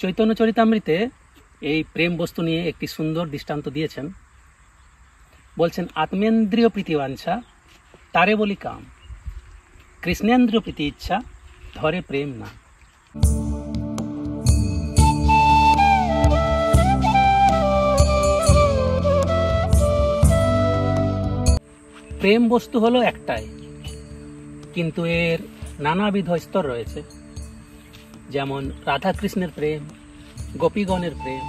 চৈতন্য চরিতামৃতে এই প্রেম বস্তু নিয়ে একটি সুন্দর দৃষ্টান্ত দিয়েছেন। বলছেন, আত্মেন্দ্রিয় প্রীতিবাঞ্ছা তারে বলি কাম, কৃষ্ণেন্দ্রিয় প্রীতি ইচ্ছা ধরে প্রেম না। প্রেম বস্তু হলো একটাই, কিন্তু এর নানাবিধ স্তর রয়েছে। যেমন রাধা কৃষ্ণের প্রেম, গোপীগণের প্রেম,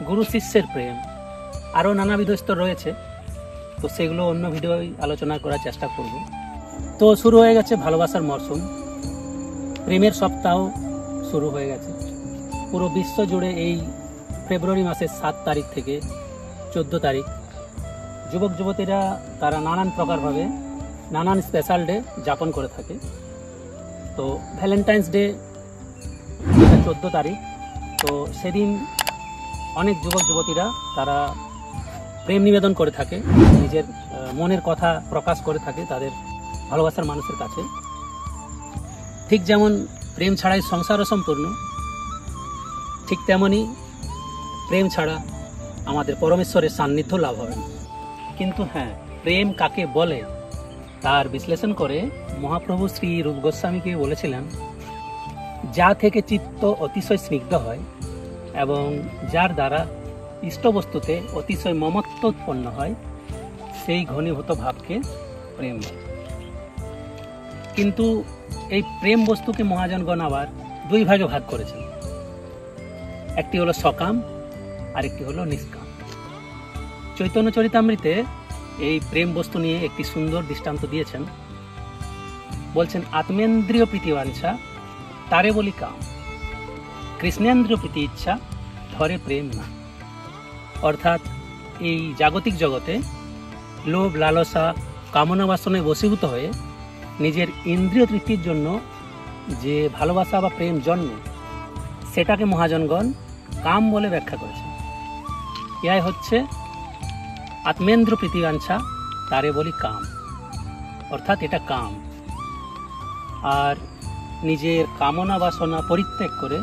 গুরু শিষ্যের প্রেম, আরও নানাবিধ স্তর রয়েছে। তো সেগুলো অন্য ভিডিওয় আলোচনা করার চেষ্টা করব। তো শুরু হয়ে গেছে ভালোবাসার মরশুম, প্রেমের সপ্তাহ শুরু হয়ে গেছে পুরো বিশ্ব জুড়ে। এই ফেব্রুয়ারি মাসের 7 তারিখ থেকে 14 তারিখ যুবক যুবতীরা তারা নানান প্রকারভাবে নানান স্পেশাল ডে যাপন করে থাকে। তো ভ্যালেন্টাইন্স ডে 14 তারিখ, তো সেদিন অনেক যুবক যুবতীরা তারা প্রেম নিবেদন করে থাকে, নিজের মনের কথা প্রকাশ করে থাকে তাদের ভালোবাসার মানুষের কাছে। ঠিক যেমন প্রেম ছাড়াই সংসার অসম্পূর্ণ, ঠিক তেমনি প্রেম ছাড়া আমাদের পরমেশ্বরের সান্নিধ্য লাভ হবে না। কিন্তু হ্যাঁ, প্রেম কাকে বলে তার বিশ্লেষণ করে মহাপ্রভু শ্রী রূপ গোস্বামীকে বলেছিলেন, যা থেকে চিত্ত অতিশয় স্নিগ্ধ হয় এবং যার দ্বারা ইষ্টবস্তুতে অতিশয় মমত্ব উৎপন্ন হয়, সেই ঘনীভূত ভাবকে প্রেম বলে। কিন্তু এই প্রেম বস্তুকে মহাজনগণ আবার দুই ভাগে ভাগ করেছেন। একটি হলো সকাম, আরেকটি হলো নিষ্কাম। চৈতন্য চরিতামৃতে এই প্রেম বস্তু নিয়ে একটি সুন্দর দৃষ্টান্ত দিয়েছেন। বলছেন, আত্মেন্দ্রিয় প্রীতিবাঞ্ছা তারে বলি কাম, কৃষ্ণেন্দ্রিয় প্রীতি ইচ্ছা ধরে প্রেম না। অর্থাৎ এই জাগতিক জগতে লোভ, লালসা, কামনা বাসনায় বশীভূত হয়ে নিজের ইন্দ্রিয় তৃপ্তির জন্য যে ভালোবাসা বা প্রেম জন্মে, সেটাকে মহাজনগণ কাম বলে ব্যাখ্যা করেছে। ইহাই হচ্ছে আত্মেন্দ্র প্রীতিবাঞ্ছা তারে বলি কাম, অর্থাৎ এটা কাম। আর নিজের কামনা বাসনা পরিত্যাগ করে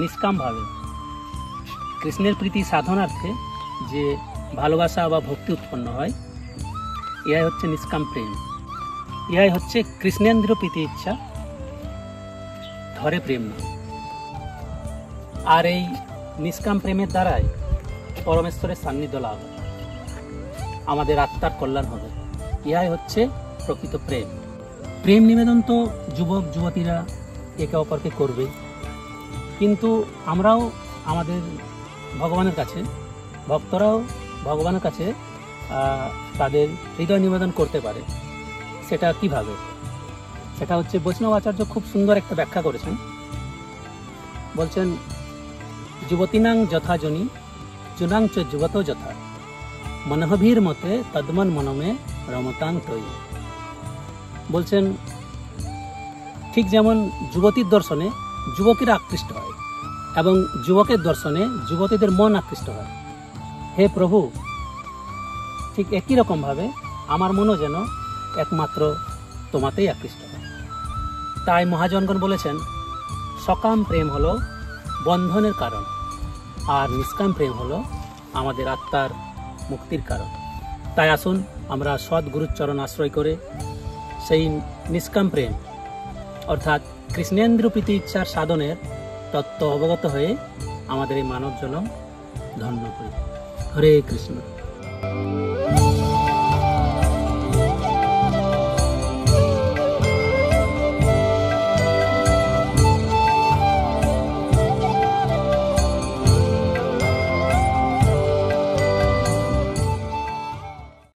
নিষ্কামভাবে কৃষ্ণের প্রীতি সাধনার্থে যে ভালোবাসা বা ভক্তি উৎপন্ন হয়, ইহাই হচ্ছে নিষ্কাম প্রেম। ইহাই হচ্ছে কৃষ্ণেন্দ্র প্রীতি ইচ্ছা ধরে প্রেম না। আর এই নিষ্কাম প্রেমের দ্বারাই পরমেশ্বরের সান্নিধ্য লাভ হবে, আমাদের আত্মার কল্যাণ হবে। ইহাই হচ্ছে প্রকৃত প্রেম। প্রেম নিবেদন তো যুবক যুবতীরা একে অপরকে করবে, কিন্তু আমরাও আমাদের ভগবানের কাছে, ভক্তরাও ভগবানের কাছে তাদের হৃদয় নিবেদন করতে পারে। সেটা কিভাবে? সেটা হচ্ছে বৈষ্ণব আচার্য খুব সুন্দর একটা ব্যাখ্যা করেছেন। বলছেন, যুবতীনাং যথাজনী চুনাং চ যুবত যথা, মনহভীর মতে তদ্মন মনমে রমতাং তৈ। বলছেন, ঠিক যেমন যুবতীর দর্শনে যুবকেরা আকৃষ্ট হয় এবং যুবকের দর্শনে যুবতীদের মন আকৃষ্ট হয়, হে প্রভু, ঠিক একই রকমভাবে আমার মনও যেন একমাত্র তোমাতেই আকৃষ্ট হয়। তাই মহাজনগণ বলেছেন, সকাম প্রেম হলো বন্ধনের কারণ, আর নিষ্কাম প্রেম হলো আমাদের আত্মার মুক্তির কারণ। তাই আসুন আমরা সদ্গুরুর চরণ আশ্রয় করে সেই নিষ্কাম প্রেম অর্থাৎ কৃষ্ণেন্দ্র প্রীতি ইচ্ছার সাধনের তত্ত্ব অবগত হয়ে আমাদের এই মানব জনম ধন্য করি। হরে কৃষ্ণ।